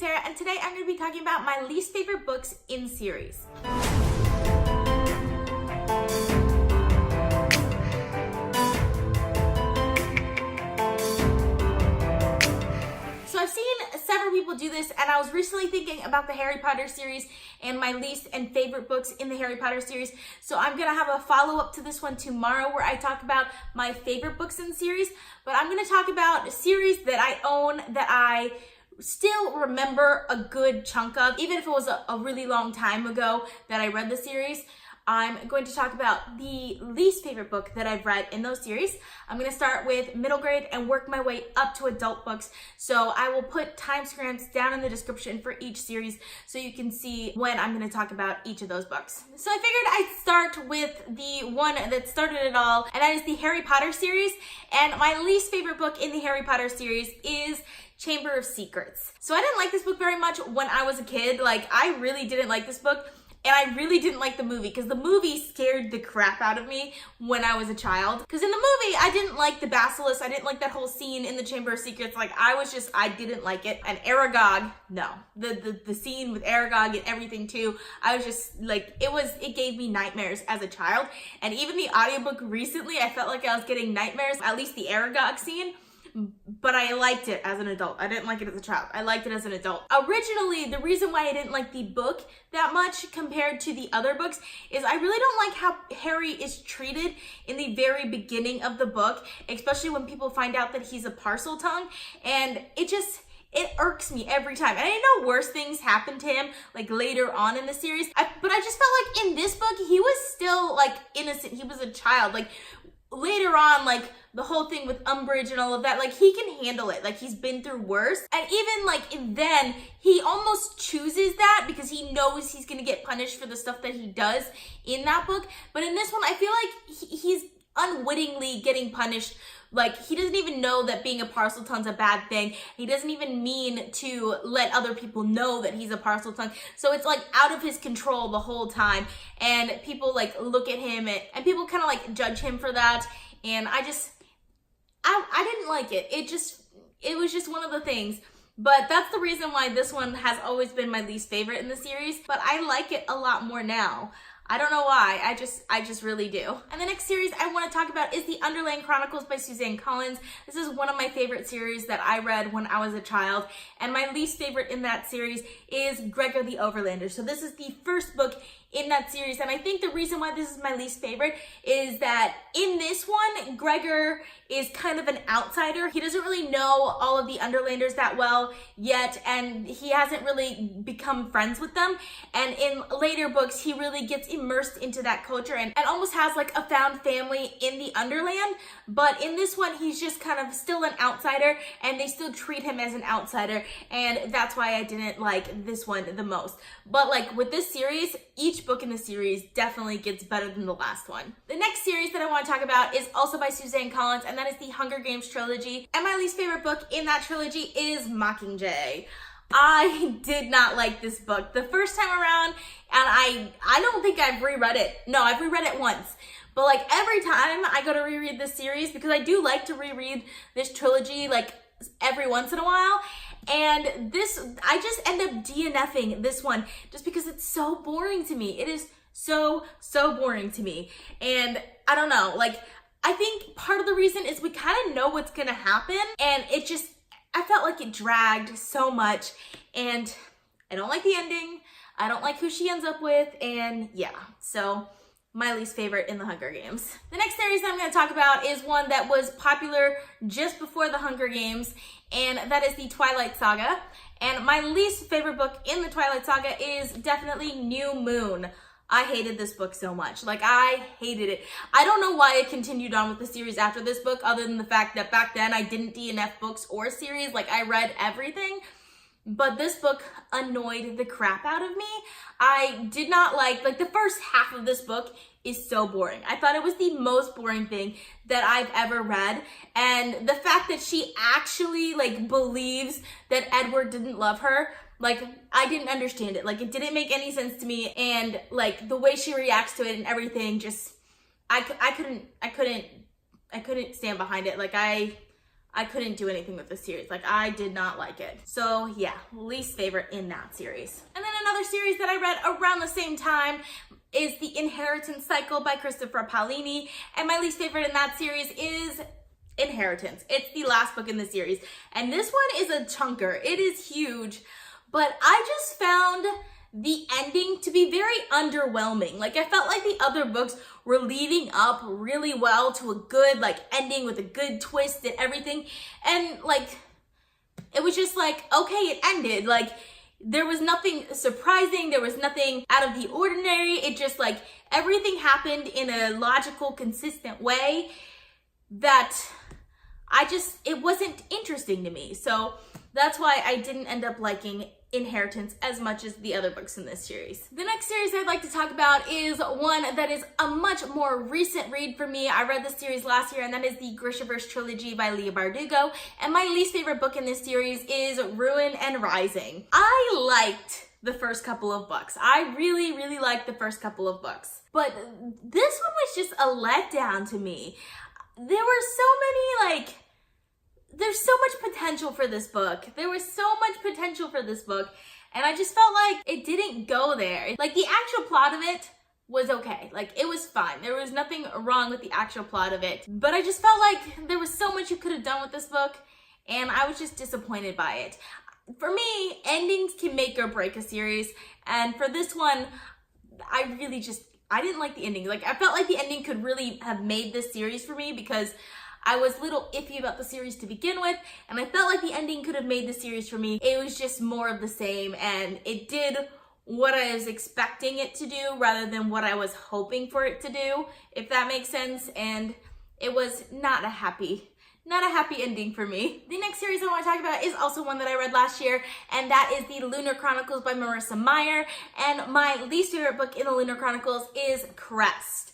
Sarah, and today I'm going to be talking about my least favorite books in series. So I've seen several people do this, and I was recently thinking about the Harry Potter series and my least and favorite books in the Harry Potter series. So I'm going to have a follow-up to this one tomorrow where I talk about my favorite books in the series, but I'm going to talk about a series that I own that I still remember a good chunk of, even if it was a really long time ago that I read the series. I'm going to talk about the least favorite book that I've read in those series. I'm going to start with middle grade and work my way up to adult books. So I will put timestamps down in the description for each series so you can see when I'm going to talk about each of those books. So I figured I'd start with the one that started it all, and that is the Harry Potter series. And my least favorite book in the Harry Potter series is Chamber of Secrets. So I didn't like this book very much when I was a kid. Like, I really didn't like this book. And I really didn't like the movie because the movie scared the crap out of me when I was a child. Because in the movie, I didn't like the basilisk. I didn't like that whole scene in the Chamber of Secrets. Like, I didn't like it. And Aragog, no. The scene with Aragog and everything too, I was just like, it gave me nightmares as a child. And even the audiobook recently, I felt like I was getting nightmares, at least the Aragog scene. But I liked it as an adult. I didn't like it as a child. I liked it as an adult. Originally, the reason why I didn't like the book that much compared to the other books is I really don't like how Harry is treated in the very beginning of the book, especially when people find out that he's a parcel tongue, and it irks me every time. And I know worse things happen to him, like later on in the series, but I just felt like in this book, he was still like innocent. He was a child. Like later on, like the whole thing with Umbridge and all of that, like he can handle it. Like he's been through worse. And even like then, he almost chooses that because he knows he's gonna get punished for the stuff that he does in that book. But in this one, I feel like he's unwittingly getting punished. Like, he doesn't even know that being a parcel tongue's a bad thing. He doesn't even mean to let other people know that he's a parcel tongue. So it's like out of his control the whole time. And people like look at him and people kind of like judge him for that. And I didn't like it. It was just one of the things. But that's the reason why this one has always been my least favorite in the series. But I like it a lot more now. I don't know why, I just really do. And the next series I want to talk about is the Underland Chronicles by Suzanne Collins. This is one of my favorite series that I read when I was a child, and my least favorite in that series is Gregor the Overlander. So this is the first book in that series, and I think the reason why this is my least favorite is that in this one, Gregor is kind of an outsider. He doesn't really know all of the Underlanders that well yet, and he hasn't really become friends with them. And in later books, he really gets immersed into that culture and almost has like a found family in the Underland. But in this one, he's just kind of still an outsider, and they still treat him as an outsider, and that's why I didn't like this one the most. But like with this series, each book in the series definitely gets better than the last one. The next series that I want to talk about is also by Suzanne Collins, and that is the Hunger Games trilogy. And my least favorite book in that trilogy is Mockingjay. I did not like this book the first time around, and I don't think I've reread it. No, I've reread it once. But like every time I go to reread this series, because I do like to reread this trilogy like every once in a while, and this, I just end up DNFing this one just because it's so boring to me. It is so boring to me. And I don't know, like, I think part of the reason is we kind of know what's gonna happen, and I felt like it dragged so much, and I don't like the ending. I don't like who she ends up with, and yeah, so my least favorite in the Hunger Games. The next series that I'm going to talk about is one that was popular just before the Hunger Games, and that is the Twilight Saga. And my least favorite book in the Twilight Saga is definitely New Moon. I hated this book so much. Like, I hated it. I don't know why I continued on with the series after this book, other than the fact that back then I didn't DNF books or series. Like, I read everything. But this book annoyed the crap out of me. I did not like the first half of this book is so boring. I thought it was the most boring thing that I've ever read. And the fact that she actually like believes that Edward didn't love her, like, I didn't understand it. Like, it didn't make any sense to me. And like the way she reacts to it and everything, just, I couldn't stand behind it. Like, I I couldn't do anything with the series. Like, I did not like it. So yeah, least favorite in that series. And then another series that I read around the same time is The Inheritance Cycle by Christopher Paolini. And my least favorite in that series is Inheritance. It's the last book in the series. And this one is a chunker. It is huge. But I just found the ending to be very underwhelming. Like, I felt like the other books were leading up really well to a good, like, ending with a good twist and everything. And, like, it was just like, okay, it ended. Like, there was nothing surprising. There was nothing out of the ordinary. It just, like, everything happened in a logical, consistent way that it wasn't interesting to me. So that's why I didn't end up liking Inheritance as much as the other books in this series. The next series I'd like to talk about is one that is a much more recent read for me. I read this series last year, and that is the Grishaverse Trilogy by Leigh Bardugo. And my least favorite book in this series is Ruin and Rising. I liked the first couple of books. I really, really liked the first couple of books. But this one was just a letdown to me. There were so many, like, there's so much potential for this book. There was so much potential for this book, and I just felt like it didn't go there. Like, the actual plot of it was okay. Like, it was fine. There was nothing wrong with the actual plot of it, but I just felt like there was so much you could have done with this book, and I was just disappointed by it. For me, endings can make or break a series, and for this one, I didn't like the ending. Like, I felt like the ending could really have made this series for me, because I was a little iffy about the series to begin with, and I felt like the ending could have made the series for me. It was just more of the same, and it did what I was expecting it to do rather than what I was hoping for it to do, if that makes sense, and it was not a happy ending for me. The next series I want to talk about is also one that I read last year, and that is the Lunar Chronicles by Marissa Meyer, and my least favorite book in the Lunar Chronicles is Crest.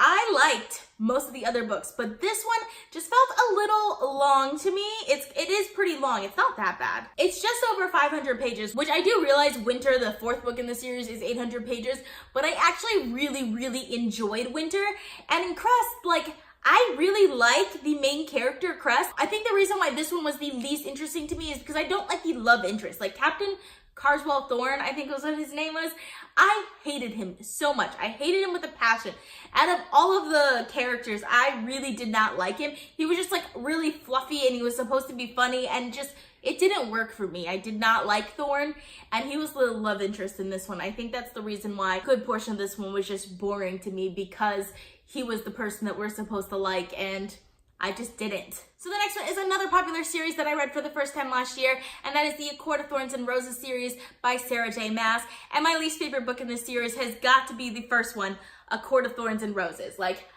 I liked most of the other books, but this one just felt a little long to me. It is pretty long. It's not that bad. It's just over 500 pages, which I do realize Winter, the fourth book in the series, is 800 pages, but I actually really, really enjoyed Winter. And in Crest, like, I really like the main character, Crest. I think the reason why this one was the least interesting to me is because I don't like the love interest. Like, Captain Carswell Thorn, I think was what his name was. I hated him so much. I hated him with a passion. Out of all of the characters, I really did not like him. He was just, like, really fluffy, and he was supposed to be funny, and just, it didn't work for me. I did not like Thorn, and he was the love interest in this one. I think that's the reason why a good portion of this one was just boring to me, because he was the person that we're supposed to like, and I just didn't. So the next one is another popular series that I read for the first time last year, and that is the A Court of Thorns and Roses series by Sarah J. Maas. And my least favorite book in this series has got to be the first one, A Court of Thorns and Roses. Like,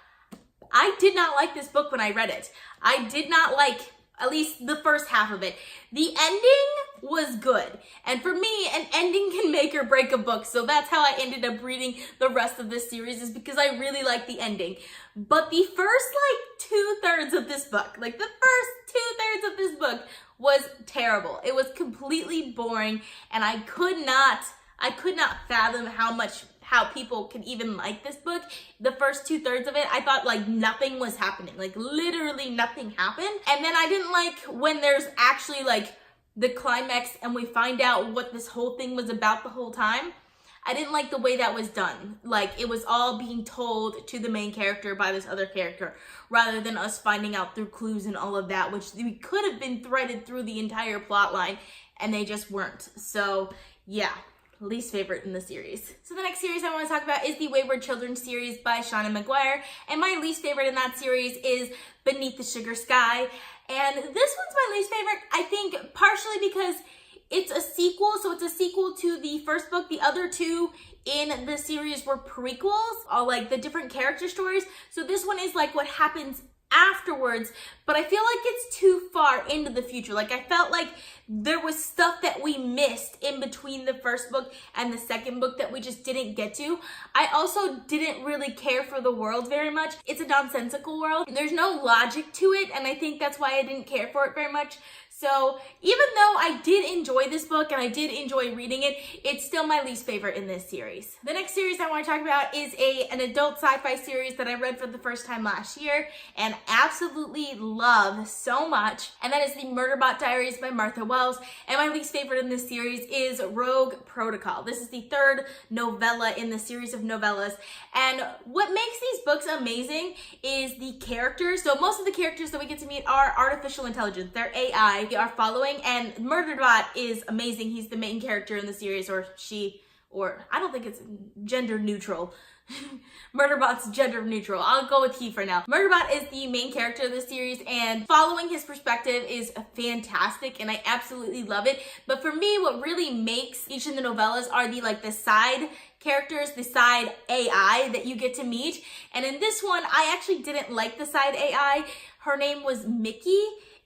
I did not like this book when I read it. I did not like at least the first half of it. The ending was good. And for me, an ending can make or break a book. So that's how I ended up reading the rest of this series, is because I really liked the ending. But the first, like, 2/3 of this book, like, the first 2/3 of this book was terrible. It was completely boring, and I could not fathom how people could even like this book. The first 2/3 of it, I thought, like, nothing was happening. Like, literally nothing happened. And then I didn't like when there's actually, like, the climax and we find out what this whole thing was about the whole time. I didn't like the way that was done. Like, it was all being told to the main character by this other character, rather than us finding out through clues and all of that, which we could have been threaded through the entire plot line, and they just weren't. So, yeah. Least favorite in the series. So the next series I want to talk about is the Wayward Children's series by Seanan McGuire, and my least favorite in that series is Beneath the Sugar Sky. And this one's my least favorite, I think, partially because it's a sequel, so it's a sequel to the first book. The other two in the series were prequels, all, like, the different character stories. So this one is, like, what happens afterwards, but I feel like it's too far into the future. Like, I felt like there was stuff that we missed in between the first book and the second book that we just didn't get to. I also didn't really care for the world very much. It's a nonsensical world. There's no logic to it, and I think that's why I didn't care for it very much. So even though I did enjoy this book and I did enjoy reading it, it's still my least favorite in this series. The next series I want to talk about is an adult sci-fi series that I read for the first time last year and absolutely love so much. And that is the Muderbot Diaries by Martha Wells. And my least favorite in this series is Rogue Protocol. This is the third novella in the series of novellas. And what makes these books amazing is the characters. So most of the characters that we get to meet are artificial intelligence. They're AI. We are following, and Muderbot is amazing. He's the main character in the series, or she, or I don't think it's gender neutral. Muderbot's gender neutral. I'll go with he for now. Muderbot is the main character of the series, and following his perspective is fantastic, and I absolutely love it. But for me, what really makes each of the novellas are the side characters, the side AI that you get to meet. And in this one, I actually didn't like the side AI. Her name was Mickey,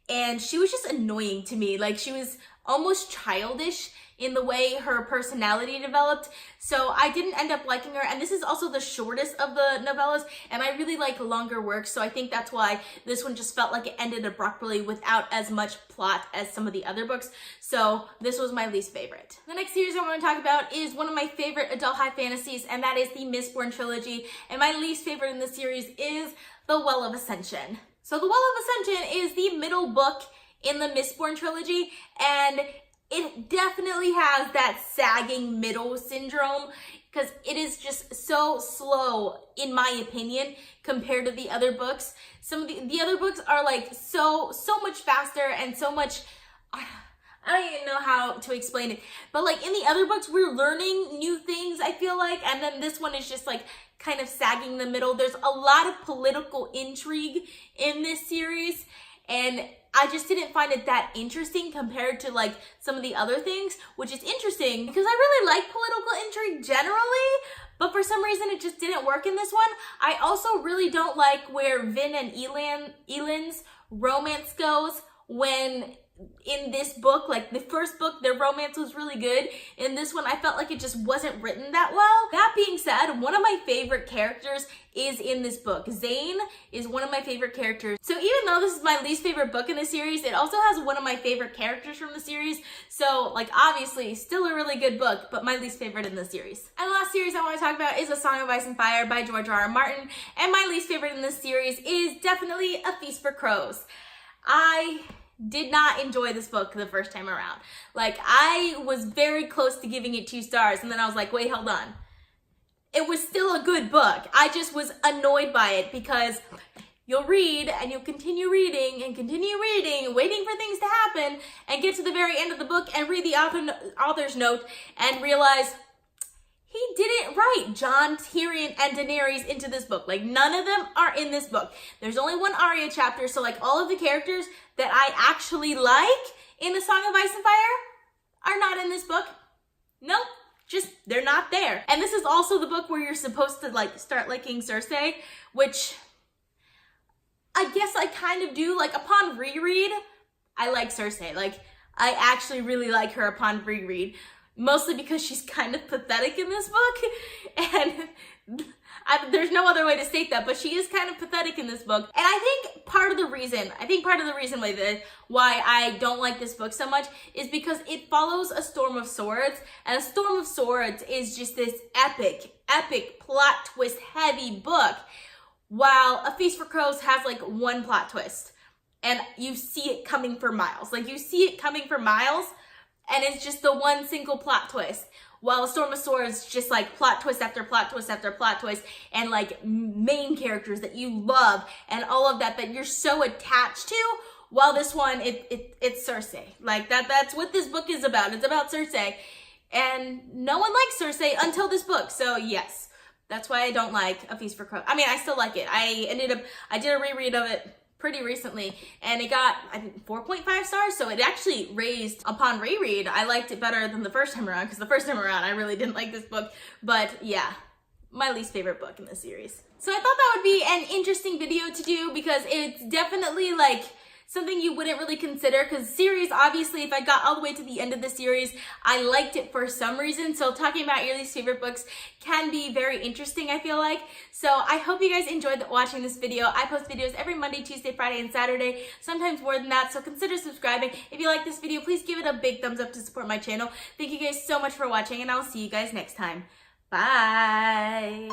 and she was just annoying to me. Like, she was almost childish in the way her personality developed. So I didn't end up liking her. And this is also the shortest of the novellas, and I really like longer works. So I think that's why this one just felt like it ended abruptly without as much plot as some of the other books. So this was my least favorite. The next series I want to talk about is one of my favorite adult high fantasies, and that is the Mistborn trilogy. And my least favorite in the series is The Well of Ascension. So The Well of Ascension is the middle book in the Mistborn trilogy, and it definitely has that sagging middle syndrome because it is just so slow, in my opinion, compared to the other books. Some of the other books are like so much faster and so much, I don't even know how to explain it, but like in the other books, we're learning new things, I feel like, and then this one is just like kind of sagging in the middle. There's a lot of political intrigue in this series, and I just didn't find it that interesting compared to like some of the other things, which is interesting because I really like political intrigue generally, but for some reason it just didn't work in this one. I also really don't like where Vin and Elend's romance goes when in this book, like the first book, their romance was really good. In this one, I felt like it just wasn't written that well. That being said, one of my favorite characters is in this book. Zane is one of my favorite characters. So even though this is my least favorite book in the series, it also has one of my favorite characters from the series. So like obviously still a really good book, but my least favorite in the series. And the last series I want to talk about is A Song of Ice and Fire by George R.R. Martin. And my least favorite in this series is definitely A Feast for Crows. I did not enjoy this book the first time around. Like, I was very close to giving it 2 stars, and then I was like, wait, hold on. It was still a good book. I just was annoyed by it because you'll read and you'll continue reading and continue reading, waiting for things to happen, and get to the very end of the book and read the author's note and realize he didn't write Jon, Tyrion, and Daenerys into this book. Like, none of them are in this book. There's only one Arya chapter, so like all of the characters that I actually like in A Song of Ice and Fire are not in this book. Nope, just they're not there. And this is also the book where you're supposed to like start liking Cersei, which I guess I kind of do. Like, upon reread, I like Cersei. Like, I actually really like her upon reread. Mostly because she's kind of pathetic in this book, and there's no other way to state that, but she is kind of pathetic in this book. And I think part of the reason why I don't like this book so much is because it follows A Storm of Swords, and A Storm of Swords is just this epic plot twist heavy book, while A Feast for Crows has like one plot twist, and you see it coming for miles. Like, you see it coming for miles, and it's just the one single plot twist. While A Storm of Swords just like plot twist after plot twist after plot twist, and like main characters that you love and all of that you're so attached to. While this one, it's Cersei. Like that's what this book is about. It's about Cersei. And no one likes Cersei until this book. So yes, that's why I don't like A Feast for Crows. I mean, I still like it. I did a reread of it pretty recently, and it got, I think, 4.5 stars, so it actually raised upon reread. I liked it better than the first time around, because the first time around I really didn't like this book. But yeah, my least favorite book in the series. So I thought that would be an interesting video to do, because it's definitely like something you wouldn't really consider, because series, obviously, if I got all the way to the end of the series, I liked it for some reason. So talking about your least favorite books can be very interesting, I feel like. So I hope you guys enjoyed watching this video. I post videos every Monday, Tuesday, Friday, and Saturday, sometimes more than that. So consider subscribing. If you like this video, please give it a big thumbs up to support my channel. Thank you guys so much for watching, and I'll see you guys next time. Bye.